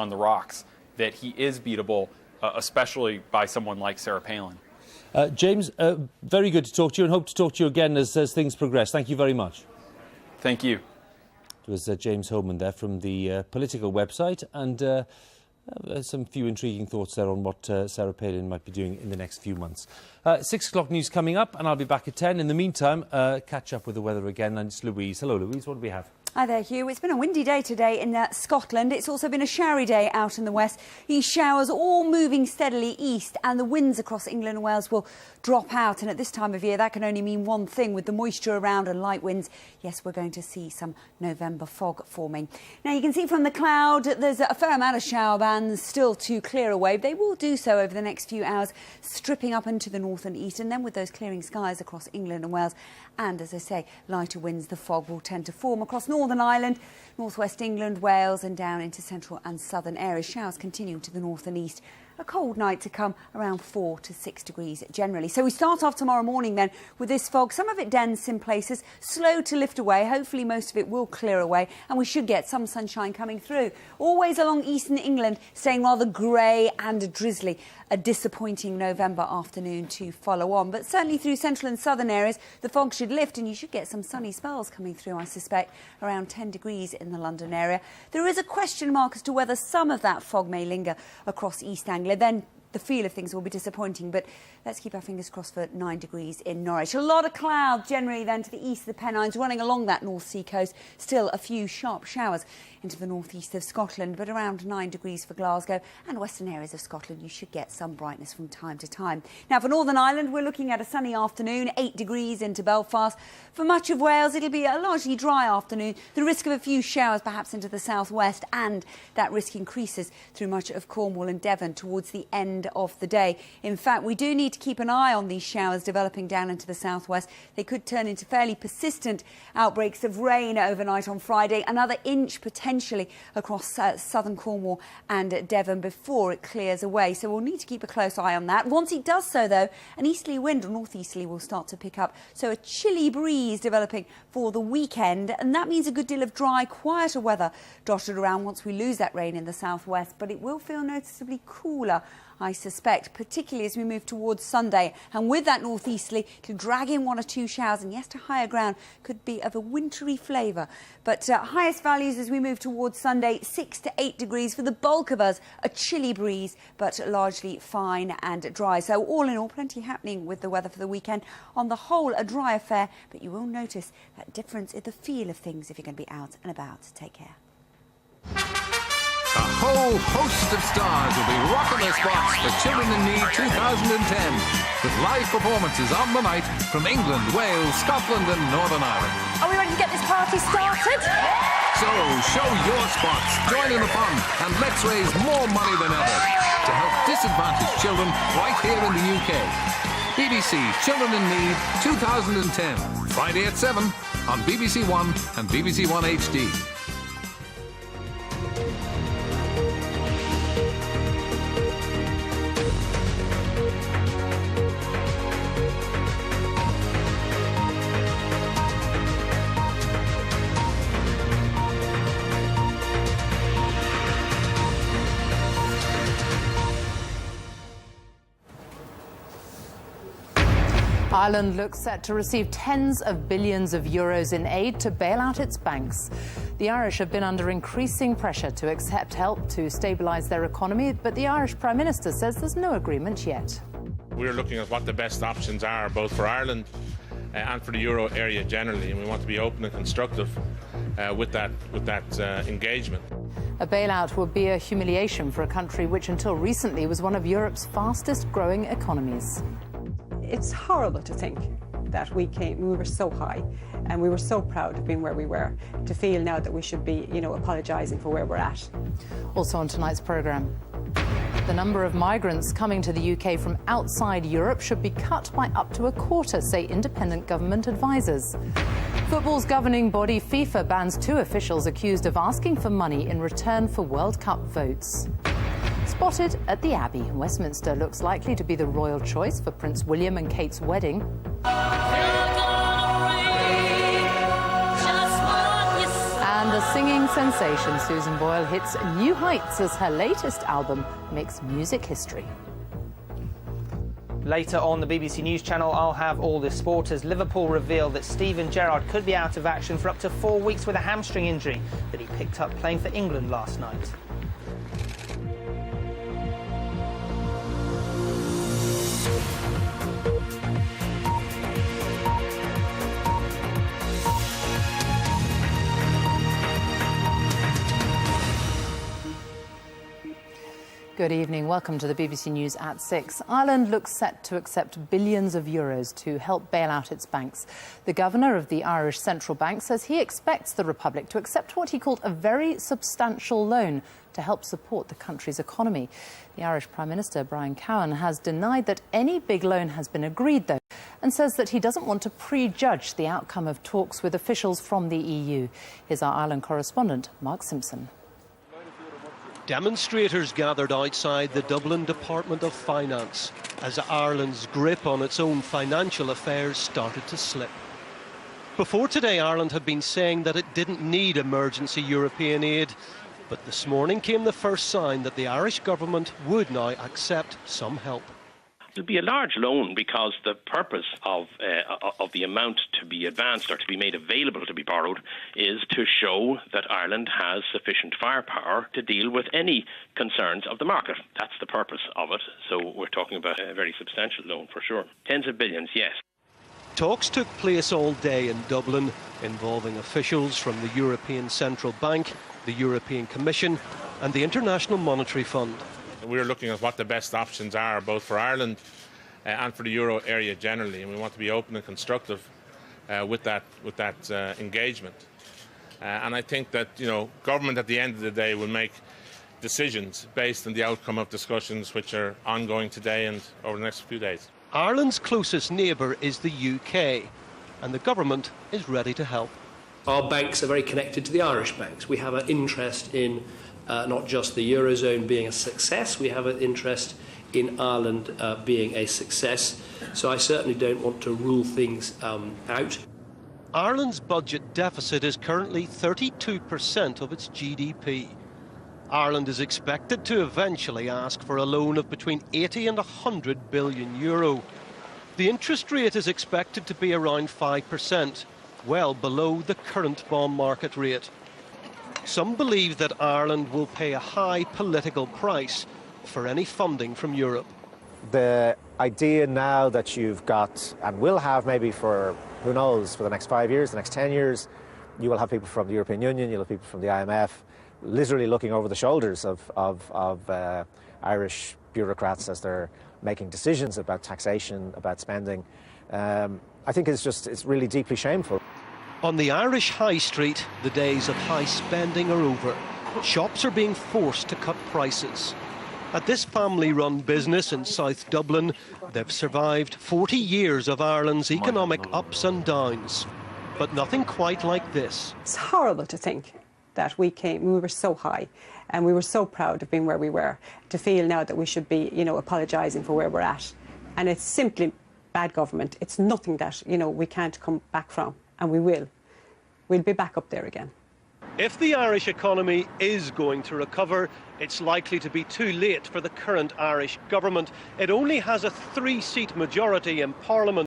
on the rocks, that he is beatable, especially by someone like Sarah Palin. James, very good to talk to you, and hope to talk to you again as things progress. Thank you very much. Thank you. It was James Holman there from the Political website, and some few intriguing thoughts there on what Sarah Palin might be doing in the next few months. 6 o'clock news coming up, and I'll be back at 10. In the meantime, catch up with the weather again, and it's Louise. Hello, Louise. What do we have? Hi there, Hugh. It's been a windy day today in Scotland. It's also been a showery day out in the west. These showers all moving steadily east, and the winds across England and Wales will drop out. And at this time of year, that can only mean one thing. With the moisture around and light winds, yes, we're going to see some November fog forming. Now, you can see from the cloud there's a fair amount of shower bands still to clear away. They will do so over the next few hours, stripping up into the north and east. And then with those clearing skies across England and Wales, and as I say, lighter winds, the fog will tend to form across Northern Ireland, northwest England, Wales and down into central and southern areas. Showers continuing to the north and east. A cold night to come, around 4 to 6 degrees generally. So we start off tomorrow morning then with this fog, some of it dense in places, slow to lift away. Hopefully most of it will clear away and we should get some sunshine coming through. Always along eastern England, staying rather grey and drizzly. A disappointing November afternoon to follow on. But certainly through central and southern areas, the fog should lift and you should get some sunny spells coming through, I suspect, around 10 degrees in the London area. There is a question mark as to whether some of that fog may linger across East Anglia. Then the feel of things will be disappointing, but let's keep our fingers crossed for 9 degrees in Norwich. A lot of cloud generally then to the east of the Pennines, running along that North Sea coast. Still a few sharp showers into the northeast of Scotland, but around 9 degrees for Glasgow and western areas of Scotland. You should get some brightness from time to time. Now for Northern Ireland, we're looking at a sunny afternoon, 8 degrees into Belfast. For much of Wales, it'll be a largely dry afternoon. The risk of a few showers perhaps into the southwest, and that risk increases through much of Cornwall and Devon towards the end of the day. In fact, we do need to keep an eye on these showers developing down into the southwest. They could turn into fairly persistent outbreaks of rain overnight on Friday, another inch potentially across southern Cornwall and Devon before it clears away. So we'll need to keep a close eye on that. Once it does so, though, an easterly wind or northeasterly will start to pick up. So a chilly breeze developing for the weekend, and that means a good deal of dry, quieter weather dotted around once we lose that rain in the southwest. But it will feel noticeably cooler, I suspect, particularly as we move towards Sunday. And with that northeasterly, it'll drag in 1 or 2 showers, and yes, to higher ground could be of a wintry flavour. But highest values as we move towards Sunday, 6 to 8 degrees for the bulk of us. A chilly breeze, but largely fine and dry. So all in all, plenty happening with the weather for the weekend. On the whole, a dry affair, but you will notice that difference in the feel of things if you're going to be out and about. Take care. A whole host of stars will be rocking their spots for Children in Need 2010, with live performances on the night from England, Wales, Scotland and Northern Ireland. Are we ready to get this party started? So, show your spots, join in the fun, and let's raise more money than ever to help disadvantaged children right here in the UK. BBC Children in Need 2010, Friday at 7 on BBC One and BBC One HD. Ireland looks set to receive tens of billions of euros in aid to bail out its banks. The Irish have been under increasing pressure to accept help to stabilise their economy, but the Irish Prime Minister says there's no agreement yet. We're looking at what the best options are, both for Ireland and for the euro area generally, and we want to be open and constructive with that engagement. A bailout would be a humiliation for a country which until recently was one of Europe's fastest growing economies. It's horrible to think that we were so high and we were so proud of being where we were, to feel now that we should be, apologising for where we're at. Also on tonight's programme, the number of migrants coming to the UK from outside Europe should be cut by up to a quarter, say independent government advisers. Football's governing body FIFA bans 2 officials accused of asking for money in return for World Cup votes. Spotted at the Abbey, Westminster looks likely to be the royal choice for Prince William and Kate's wedding. And And the singing sensation Susan Boyle hits new heights as her latest album makes music history. Later on the BBC News Channel, I'll have all this sport as Liverpool reveal that Steven Gerrard could be out of action for up to 4 weeks with a hamstring injury that he picked up playing for England last night. Good evening. Welcome to the BBC News at 6. Ireland looks set to accept billions of euros to help bail out its banks. The governor of the Irish Central Bank says he expects the Republic to accept what he called a very substantial loan to help support the country's economy. The Irish Prime Minister, Brian Cowan, has denied that any big loan has been agreed, though, and says that he doesn't want to prejudge the outcome of talks with officials from the EU. Here's our Ireland correspondent, Mark Simpson. Demonstrators gathered outside the Dublin Department of Finance as Ireland's grip on its own financial affairs started to slip. Before today, Ireland had been saying that it didn't need emergency European aid, but this morning came the first sign that the Irish government would now accept some help. It'll be a large loan because the purpose of the amount to be advanced or to be made available to be borrowed is to show that Ireland has sufficient firepower to deal with any concerns of the market. That's the purpose of it. So we're talking about a very substantial loan for sure. Tens of billions, yes. Talks took place all day in Dublin, involving officials from the European Central Bank, the European Commission and the International Monetary Fund. We're looking at what the best options are, both for Ireland and for the euro area generally, and we want to be open and constructive with that engagement. And I think that government at the end of the day will make decisions based on the outcome of discussions which are ongoing today and over the next few days. Ireland's closest neighbour is the UK, and the government is ready to help. Our banks are very connected to the Irish banks. We have an interest in not just the Eurozone being a success, we have an interest in Ireland being a success. So I certainly don't want to rule things out. Ireland's budget deficit is currently 32% of its GDP. Ireland is expected to eventually ask for a loan of between 80 and 100 billion euro. The interest rate is expected to be around 5%, well below the current bond market rate. Some believe that Ireland will pay a high political price for any funding from Europe. The idea now that you've got, and will have maybe for, who knows, for the next 5 years, the next 10 years, you will have people from the European Union, you'll have people from the IMF, literally looking over the shoulders of Irish bureaucrats as they're making decisions about taxation, about spending. I think it's really deeply shameful. On the Irish high street, the days of high spending are over. Shops are being forced to cut prices. At this family-run business in South Dublin, they've survived 40 years of Ireland's economic ups and downs. But nothing quite like this. It's horrible to think that we were so high and we were so proud of being where we were, to feel now that we should be, apologising for where we're at. And it's simply bad government. It's nothing that, we can't come back from. And we will. We'll be back up there again. If the Irish economy is going to recover, it's likely to be too late for the current Irish government. It only has a 3-seat majority in Parliament.